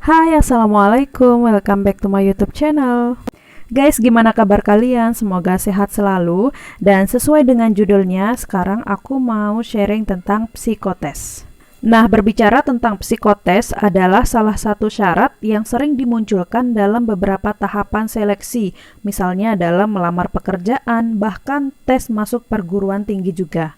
Hai, assalamualaikum. Welcome back to my YouTube channel. Guys, gimana kabar kalian? Semoga sehat selalu. Dan sesuai dengan judulnya, sekarang aku mau sharing tentang psikotes. Nah, berbicara tentang psikotes adalah salah satu syarat yang sering dimunculkan dalam beberapa tahapan seleksi, misalnya dalam melamar pekerjaan, bahkan tes masuk perguruan tinggi juga.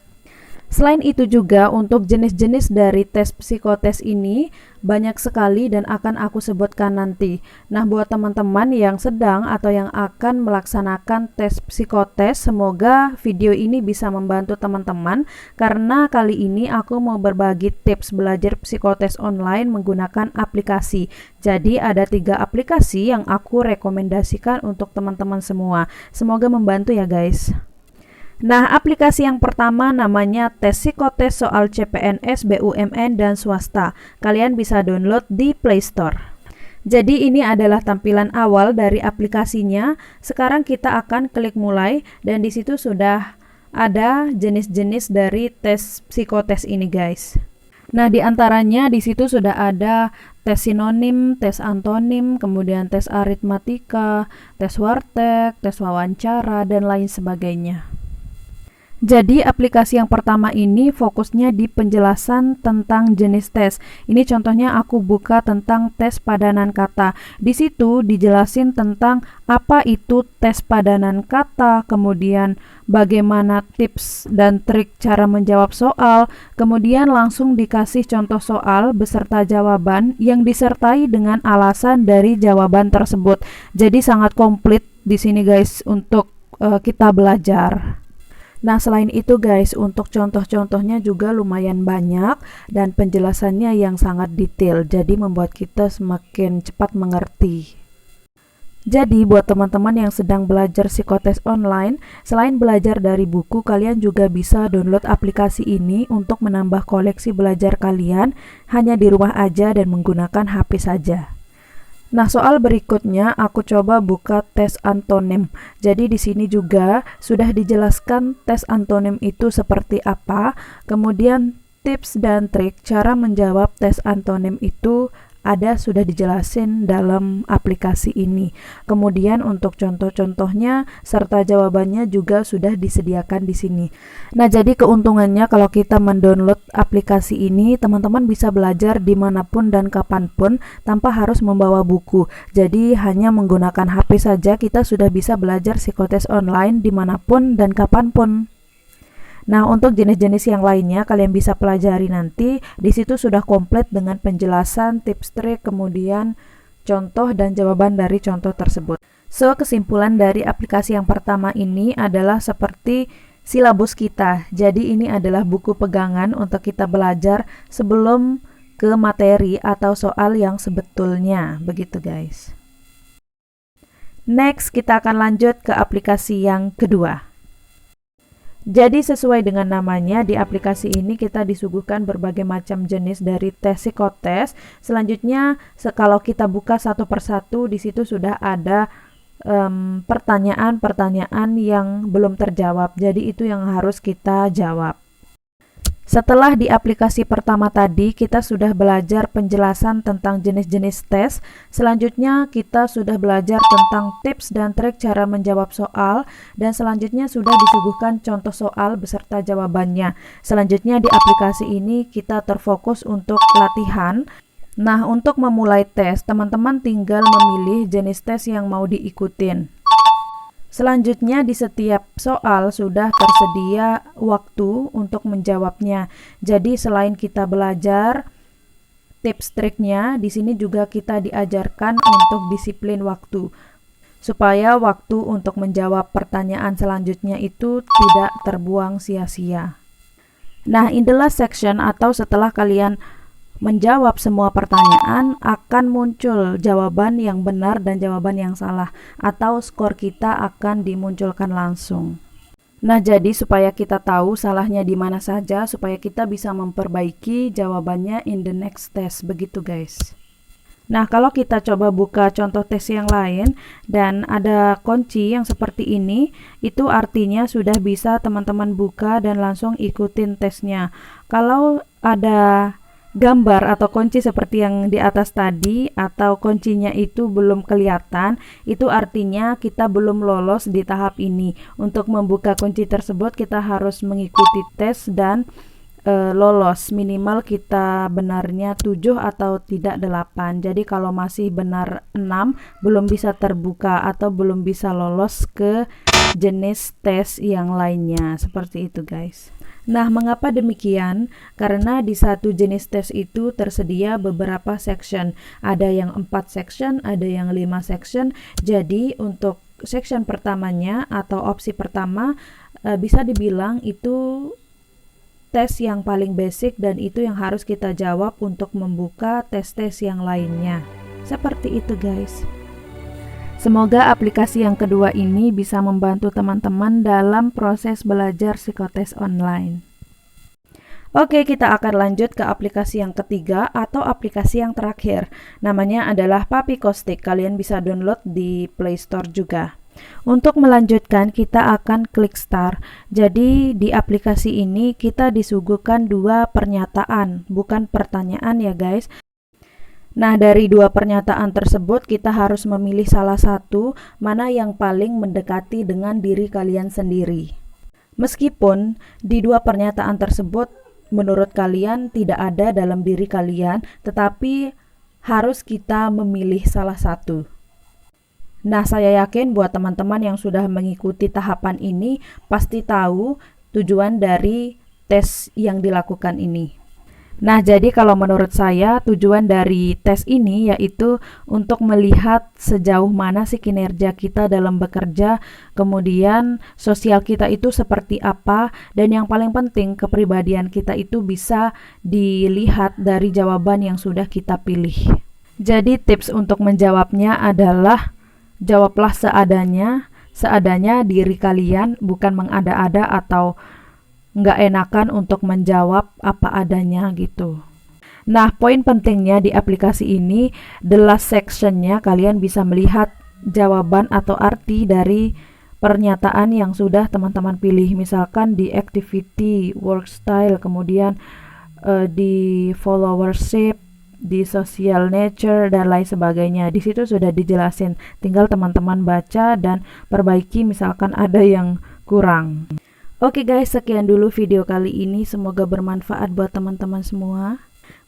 Selain itu juga untuk jenis-jenis dari tes psikotes ini banyak sekali dan akan aku sebutkan nanti. Nah, buat teman-teman yang sedang atau yang akan melaksanakan tes psikotes, semoga video ini bisa membantu teman-teman karena kali ini aku mau berbagi tips belajar psikotes online menggunakan aplikasi. Jadi ada 3 aplikasi yang aku rekomendasikan untuk teman-teman semua. Semoga membantu ya guys. Nah, aplikasi yang pertama namanya Tes Psikotes Soal CPNS, BUMN, dan Swasta. Kalian bisa download di Play Store. Jadi ini adalah tampilan awal dari aplikasinya. Sekarang kita akan klik mulai dan di situ sudah ada jenis-jenis dari tes psikotes ini guys. Nah, di antaranya di situ sudah ada tes sinonim, tes antonim, kemudian tes aritmatika, tes wartek, tes wawancara, dan lain sebagainya. Jadi aplikasi yang pertama ini fokusnya di penjelasan tentang jenis tes. Ini contohnya aku buka tentang tes padanan kata. Di situ dijelasin tentang apa itu tes padanan kata, kemudian bagaimana tips dan trik cara menjawab soal, kemudian langsung dikasih contoh soal beserta jawaban yang disertai dengan alasan dari jawaban tersebut. Jadi sangat komplit di sini guys untuk kita belajar. Nah, selain itu guys, untuk contoh-contohnya juga lumayan banyak dan penjelasannya yang sangat detail, jadi membuat kita semakin cepat mengerti. Jadi, buat teman-teman yang sedang belajar psikotes online, selain belajar dari buku, kalian juga bisa download aplikasi ini untuk menambah koleksi belajar kalian hanya di rumah aja dan menggunakan HP saja. Nah, soal berikutnya aku coba buka tes antonim. Jadi di sini juga sudah dijelaskan tes antonim itu seperti apa, kemudian tips dan trik cara menjawab tes antonim itu ada sudah dijelasin dalam aplikasi ini. Kemudian untuk contoh-contohnya serta jawabannya juga sudah disediakan di sini. Nah, jadi keuntungannya kalau kita mendownload aplikasi ini, teman-teman bisa belajar dimanapun dan kapanpun tanpa harus membawa buku. Jadi hanya menggunakan HP saja kita sudah bisa belajar psikotes online dimanapun dan kapanpun. Nah, untuk jenis-jenis yang lainnya kalian bisa pelajari nanti. Di situ sudah komplit dengan penjelasan, tips trik, kemudian contoh dan jawaban dari contoh tersebut. So, kesimpulan dari aplikasi yang pertama ini adalah seperti silabus kita. Jadi ini adalah buku pegangan untuk kita belajar sebelum ke materi atau soal yang sebetulnya. Begitu guys. Next, kita akan lanjut ke aplikasi yang kedua. Jadi sesuai dengan namanya, di aplikasi ini kita disuguhkan berbagai macam jenis dari tes psikotes. Selanjutnya, kalau kita buka satu persatu, di situ sudah ada pertanyaan-pertanyaan yang belum terjawab. Jadi itu yang harus kita jawab. Setelah di aplikasi pertama tadi kita sudah belajar penjelasan tentang jenis-jenis tes, selanjutnya kita sudah belajar tentang tips dan trik cara menjawab soal, dan selanjutnya sudah disuguhkan contoh soal beserta jawabannya. Selanjutnya di aplikasi ini kita terfokus untuk latihan. Nah, untuk memulai tes, teman-teman tinggal memilih jenis tes yang mau diikutin. Selanjutnya di setiap soal sudah tersedia waktu untuk menjawabnya. Jadi selain kita belajar tips triknya, di sini juga kita diajarkan untuk disiplin waktu supaya waktu untuk menjawab pertanyaan selanjutnya itu tidak terbuang sia-sia. Nah, in the last section atau setelah kalian menjawab semua pertanyaan, akan muncul jawaban yang benar dan jawaban yang salah, atau skor kita akan dimunculkan langsung. Nah, jadi supaya kita tahu salahnya di mana saja, supaya kita bisa memperbaiki jawabannya in the next test, begitu guys. Nah, kalau kita coba buka contoh tes yang lain dan ada kunci yang seperti ini, itu artinya sudah bisa teman-teman buka dan langsung ikutin tesnya. Kalau ada gambar atau kunci seperti yang di atas tadi, atau kuncinya itu belum kelihatan, itu artinya kita belum lolos di tahap ini. Untuk membuka kunci tersebut kita harus mengikuti tes dan lolos. Minimal kita benarnya 7 atau tidak 8. Jadi kalau masih benar 6 belum bisa terbuka atau belum bisa lolos ke jenis tes yang lainnya. Seperti itu guys. Nah, mengapa demikian? Karena di satu jenis tes itu tersedia beberapa section. Ada yang 4 section, ada yang 5 section. Jadi untuk section pertamanya atau opsi pertama bisa dibilang itu tes yang paling basic dan itu yang harus kita jawab untuk membuka tes-tes yang lainnya. Seperti itu guys. Semoga aplikasi yang kedua ini bisa membantu teman-teman dalam proses belajar psikotes online. Oke, kita akan lanjut ke aplikasi yang ketiga atau aplikasi yang terakhir. Namanya adalah Papikostick. Kalian bisa download di Play Store juga. Untuk melanjutkan, kita akan klik start. Jadi di aplikasi ini kita disuguhkan 2 pernyataan, bukan pertanyaan ya guys. Nah, dari 2 pernyataan tersebut kita harus memilih salah satu mana yang paling mendekati dengan diri kalian sendiri. Meskipun di 2 pernyataan tersebut menurut kalian tidak ada dalam diri kalian, tetapi harus kita memilih salah satu. Nah, saya yakin buat teman-teman yang sudah mengikuti tahapan ini pasti tahu tujuan dari tes yang dilakukan ini. Nah, jadi kalau menurut saya tujuan dari tes ini yaitu untuk melihat sejauh mana sih kinerja kita dalam bekerja, kemudian sosial kita itu seperti apa, dan yang paling penting kepribadian kita itu bisa dilihat dari jawaban yang sudah kita pilih. Jadi tips untuk menjawabnya adalah jawablah seadanya diri kalian, bukan mengada-ada atau nggak enakan untuk menjawab apa adanya gitu. Nah, poin pentingnya di aplikasi ini, the last sectionnya kalian bisa melihat jawaban atau arti dari pernyataan yang sudah teman-teman pilih. Misalkan di activity, work style, kemudian di followership, di social nature, dan lain sebagainya. Di situ sudah dijelasin, tinggal teman-teman baca dan perbaiki misalkan ada yang kurang. Oke guys, sekian dulu video kali ini, semoga bermanfaat buat teman-teman semua.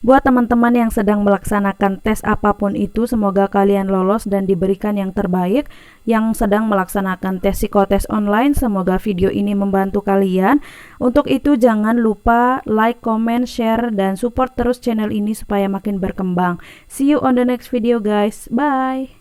Buat teman-teman yang sedang melaksanakan tes apapun itu, semoga kalian lolos dan diberikan yang terbaik. Yang sedang melaksanakan tes psikotes online, semoga video ini membantu kalian. Untuk itu jangan lupa like, comment, share, dan support terus channel ini supaya makin berkembang. See you on the next video guys, bye!